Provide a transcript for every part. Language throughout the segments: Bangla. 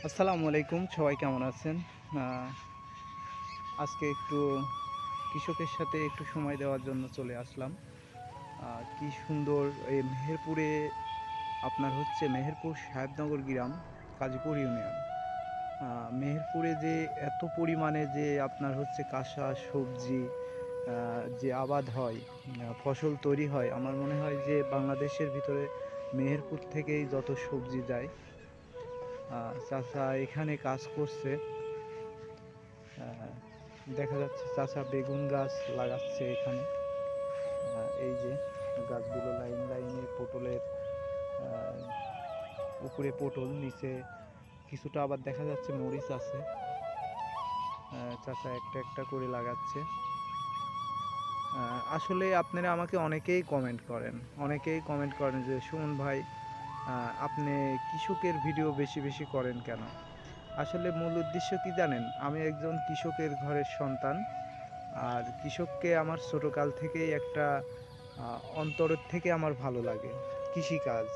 আসসালামু আলাইকুম, সবাই কেমন আছেন? আজকে একটু কৃষকের সাথে একটু সময় দেওয়ার জন্য চলে আসলাম। কি সুন্দর এই মেহেরপুরে, আপনার হচ্ছে মেহেরপুর সাহেবনগর গ্রাম, কাজীপুর ইউনিয়ন। মেহেরপুরে যে এত পরিমাণে যে আপনার হচ্ছে কাঁচা সবজি যে আবাদ হয়, ফসল তৈরি হয়, আমার মনে হয় যে বাংলাদেশের ভিতরে মেহেরপুর থেকেই যত সবজি যায়। চাচা এখানে কাজ করছে। দেখা যাচ্ছে চাচা বেগুন গাছ লাগাচ্ছে এখানে। এই যে গাছগুলো লাইন লাইনে পটলের, উপরে পটল, নিচে কিছুটা আবার দেখা যাচ্ছে মরিচ আছে। চাচা একটা একটা করে লাগাচ্ছে। আসলে আপনারা আমাকে অনেকেই কমেন্ট করেন যে সুমন ভাই, আপনি কৃষকের ভিডিও বেশি বেশি করেন কেন? আসলে মূল উদ্দেশ্য কি জানেন? আমি একজন কৃষকের ঘরের সন্তান। আর কৃষককে আমার ছোটোকাল থেকেই একটা অন্তরের থেকে আমার ভালো লাগে কৃষিকাজ।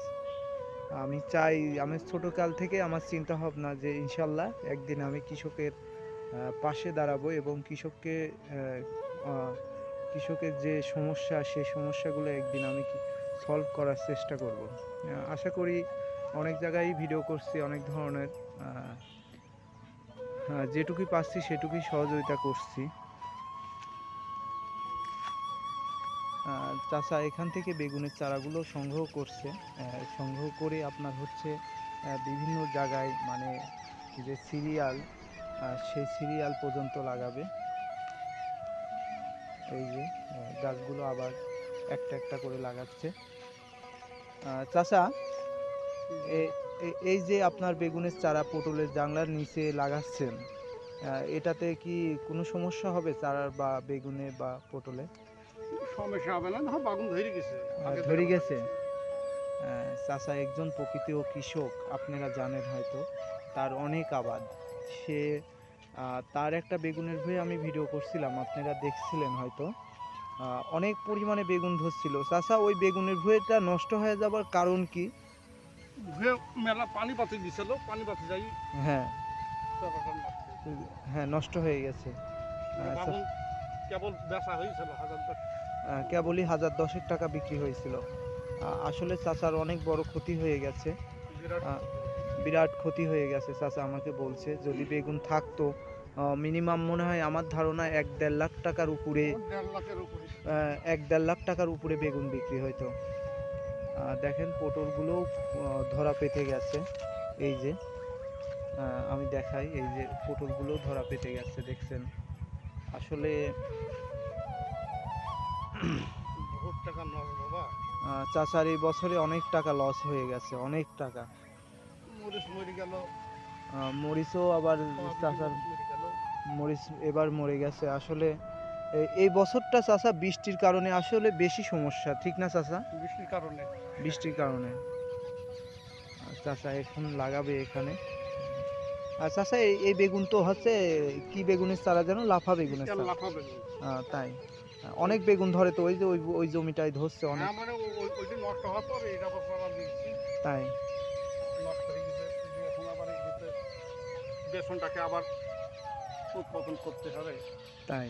আমি চাই, আমি ছোটোকাল থেকে আমার চিন্তা ভাবনা যে ইনশাল্লাহ একদিন আমি কৃষকের পাশে দাঁড়াবো এবং কৃষকের যে সমস্যা, সেই সমস্যাগুলো একদিন আমি সলভ করার চেষ্টা করব। আশা করি অনেক জায়গায় ভিডিও করছি, অনেক ধরনের, যেটুকুই পাচ্ছি সেটুকুই সহযোগিতা করছি। চাচা এখান থেকে বেগুনের চারাগুলো সংগ্রহ করছে। সংগ্রহ করে আপনার হচ্ছে বিভিন্ন জায়গায়, মানে যে সিরিয়াল, সেই সিরিয়াল পর্যন্ত লাগাবে। এই যে গাছগুলো আবার একটা একটা করে লাগাচ্ছে। চাচা, এই যে আপনার বেগুনের চারা পটলের জাংলার নিচে লাগাচ্ছেন, এটাতে কি কোনো সমস্যা হবে চারার বা বেগুনে বা পটলে? সমস্যা হবে না, বাগুন ধরে গেছে, ধরে গেছে। চাচা একজন প্রকৃত কৃষক, আপনারা জানেন হয়তো, তার অনেক আবাদ। সে তার একটা বেগুনের ভুঁই আমি ভিডিও করছিলাম, আপনারা দেখছিলেন হয়তো। অনেক পরিমাণে বেগুন ধরছিল। চাচা, ওই বেগুনের ভুঁইটা নষ্ট হয়ে যাবার কারণ কি? মেলা পানি পাতি দিছিল, পানি পাতি যাই। হ্যাঁ, হ্যাঁ, নষ্ট হয়ে গেছে। বাগুন কেবল বেচা হয়েছিল কেবলই 1010 টাকা বিক্রি হয়েছিল। আসলে চাচার অনেক বড় ক্ষতি হয়ে গেছে। বিরাট ক্ষতি হয়ে গেছে। চাচা আমাকে বলছে যদি বেগুন থাকতো, মিনিমাম মনে হয় আমার ধারণা 1-1.5 লাখ টাকার উপরে, 1-1.5 লাখ টাকার উপরে বেগুন বিক্রি হইতো। দেখেন পটলগুলোও ধরা পেতে গেছে। এই যে আমি দেখাই, এই যে পটলগুলোও ধরা পেতে গেছে, দেখছেন? আসলে বহুত টাকা লস বাবা। চাচার এই বছরে অনেক টাকা লস হয়ে গেছে, অনেক টাকা। মরিচ মরে গেল, মরিচও আবার চাচার, মরিচ এবার মরে গেছে। আসলে এই বছরটা চাচা বৃষ্টির কারণে আসলে বেশি সমস্যা, ঠিক না চাচা? বৃষ্টির কারণে। বৃষ্টির কারণে চাচা এখন লাগাবে এখানে। আর চাচা এই বেগুন তো হচ্ছে কি বেগুনের চারা যেন? লাফা বেগুনের চারা। লাফা বেগুন। তাই অনেক বেগুন ধরে তো, ওই যে ওই জমিটায় ধরছে অনেক। মানে ওইটা নষ্ট হওয়ার পর এটা বছর আবার দিচ্ছি, তাই নষ্ট হয়ে গেছে। এখন আবার এই বেসনটাকে আবার উৎপাদন করতে হবে। তাই